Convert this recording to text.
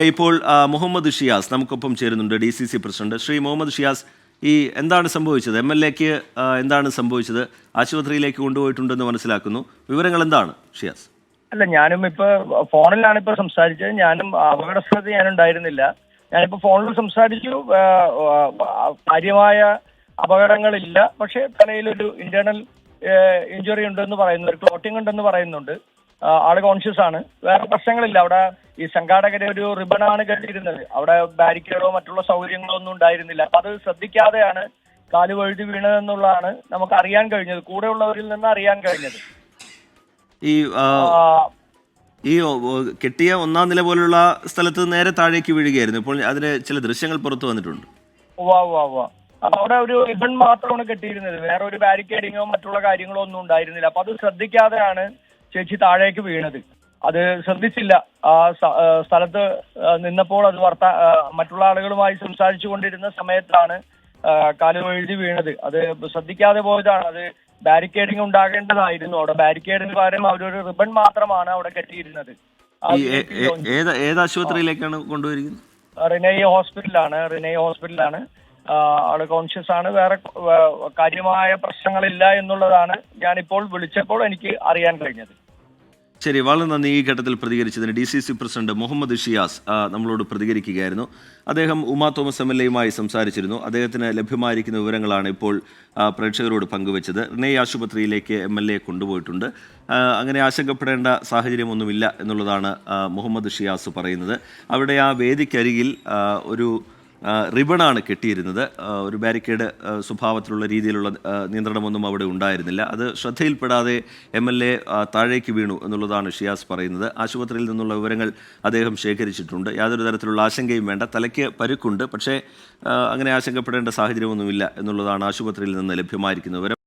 ഇപ്പോൾ മുഹമ്മദ് ഷിയാസ് നമുക്കൊപ്പം ചേരുന്നുണ്ട്, DCC പ്രസിഡന്റ്. ശ്രീ മുഹമ്മദ് ഷിയാസ്, ഈ എന്താണ് സംഭവിച്ചത്? MLAക്ക് എന്താണ് സംഭവിച്ചത്? ആശുപത്രിയിലേക്ക് കൊണ്ടുപോയിട്ടുണ്ടെന്ന് മനസ്സിലാക്കുന്നു. വിവരങ്ങൾ എന്താണ് ഷിയാസ്? അല്ല, ഞാനും ഇപ്പൊ ഫോണിലാണ് ഇപ്പൊ സംസാരിച്ചത്. ഞാനും അപകടസ്ഥലത്ത് ഞാനുണ്ടായിരുന്നില്ല. ഞാനിപ്പോ ഫോണിൽ സംസാരിച്ചു. കാര്യമായ അപകടങ്ങളില്ല. പക്ഷെ തലയിലൊരു ഇന്റേണൽ ഇഞ്ചുറി ഉണ്ടെന്ന് പറയുന്നു, ഒരു ക്ലോട്ടിംഗ് ഉണ്ടെന്ന് പറയുന്നുണ്ട്. ആള് കോൺഷ്യസ് ആണ്. വേറെ പ്രശ്നങ്ങളില്ല. അവിടെ ഈ സംഘാടകരെ ഒരു റിബണാണ് കെട്ടിയിരുന്നത്. അവിടെ ബാരിക്കേഡോ മറ്റുള്ള സൗകര്യങ്ങളോ ഒന്നും ഉണ്ടായിരുന്നില്ല. അപ്പൊ അത് ശ്രദ്ധിക്കാതെയാണ് കാല് വഴുതി വീണതെന്നുള്ളതാണ് നമുക്ക് അറിയാൻ കഴിഞ്ഞത്, കൂടെയുള്ളവരിൽ നിന്ന് അറിയാൻ കഴിഞ്ഞത്. ഈ ഈ കെട്ടിയ ഒന്നാം നില പോലുള്ള സ്ഥലത്ത് നേരെ താഴേക്ക് വീഴുകയായിരുന്നു. ഇപ്പോൾ അതിന് ചില ദൃശ്യങ്ങൾ പുറത്തു വന്നിട്ടുണ്ട്. അവിടെ ഒരു റിബൺ മാത്രമാണ് കെട്ടിയിരുന്നത്. വേറെ ഒരു ബാരിക്കേഡിങ്ങോ മറ്റുള്ള കാര്യങ്ങളോ ഒന്നും ഉണ്ടായിരുന്നില്ല. അപ്പൊ അത് ശ്രദ്ധിക്കാതെയാണ് ചേച്ചി താഴേക്ക് വീണത്. അത് ശ്രദ്ധിച്ചില്ല. ആ സ്ഥലത്ത് നിന്നപ്പോൾ അത് മറ്റുള്ള ആളുകളുമായി സംസാരിച്ചു കൊണ്ടിരുന്ന സമയത്താണ് കാല് വഴുതി വീണത്. അത് ശ്രദ്ധിക്കാതെ പോയതാണ്. അത് ബാരിക്കേഡിങ് ഉണ്ടാകേണ്ടതായിരുന്നു. അവിടെ ബാരിക്കേഡിന് പകരം അവരൊരു റിബൺ മാത്രമാണ് അവിടെ കെട്ടിയിരുന്നത്. ഏത് ആശുപത്രിയിലേക്കാണ് കൊണ്ടുവരിക്കുന്നത്? റിനൈ ഹോസ്പിറ്റലാണ്. ആള് കോൺഷ്യസ് ആണ്. വേറെ കാര്യമായ പ്രശ്നങ്ങളില്ല എന്നുള്ളതാണ് ഞാനിപ്പോൾ വിളിച്ചപ്പോൾ എനിക്ക് അറിയാൻ കഴിഞ്ഞത്. ശരി, വളരെ നന്ദി. ഈ ഘട്ടത്തിൽ പ്രതികരിച്ചതിന് DCC പ്രസിഡന്റ് മുഹമ്മദ് ഷിയാസ് നമ്മളോട് പ്രതികരിക്കുകയായിരുന്നു. അദ്ദേഹം ഉമാ തോമസ് MLAയുമായി സംസാരിച്ചിരുന്നു. അദ്ദേഹത്തിന് ലഭ്യമായിരിക്കുന്ന വിവരങ്ങളാണ് ഇപ്പോൾ പ്രേക്ഷകരോട് പങ്കുവച്ചത്. റിനൈ ആശുപത്രിയിലേക്ക് MLA കൊണ്ടുപോയിട്ടുണ്ട്. അങ്ങനെ ആശങ്കപ്പെടേണ്ട സാഹചര്യമൊന്നുമില്ല എന്നുള്ളതാണ് മുഹമ്മദ് ഷിയാസ് പറയുന്നത്. അവിടെ ആ വേദിക്കരികിൽ ഒരു റിബണാണ് കെട്ടിയിരുന്നത്. ഒരു ബാരിക്കേഡ് സ്വഭാവത്തിലുള്ള രീതിയിലുള്ള നിയന്ത്രണമൊന്നും അവിടെ ഉണ്ടായിരുന്നില്ല. അത് ശ്രദ്ധയിൽപ്പെടാതെ MLA താഴേക്ക് വീണു എന്നുള്ളതാണ് ഷിയാസ് പറയുന്നത്. ആശുപത്രിയിൽ നിന്നുള്ള വിവരങ്ങൾ അദ്ദേഹം ശേഖരിച്ചിട്ടുണ്ട്. യാതൊരു തരത്തിലുള്ള ആശങ്കയും വേണ്ട. തലയ്ക്ക് പരുക്കുണ്ട്, പക്ഷേ അങ്ങനെ ആശങ്കപ്പെടേണ്ട സാഹചര്യമൊന്നുമില്ല എന്നുള്ളതാണ് ആശുപത്രിയിൽ നിന്ന് ലഭ്യമായിരിക്കുന്ന വിവരം.